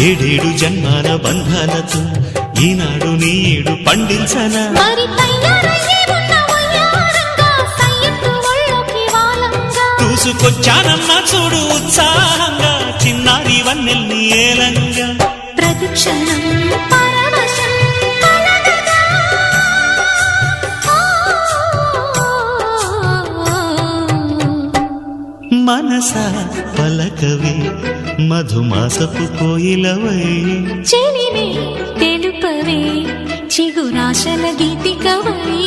ఏడేడు జన్మాల బంధాలతో ఈనాడు నీడు పండించనా చూసుకొచ్చానమ్మా చూడు ఉత్సాహంగా చిన్నారి వన్నెల్ని ఏలంగా ప్రతిక్షణం మనసా పలకవే మధుమాసపు కోయిలవై చెలిమే తెలుపవే చిగురాశల గీతికవై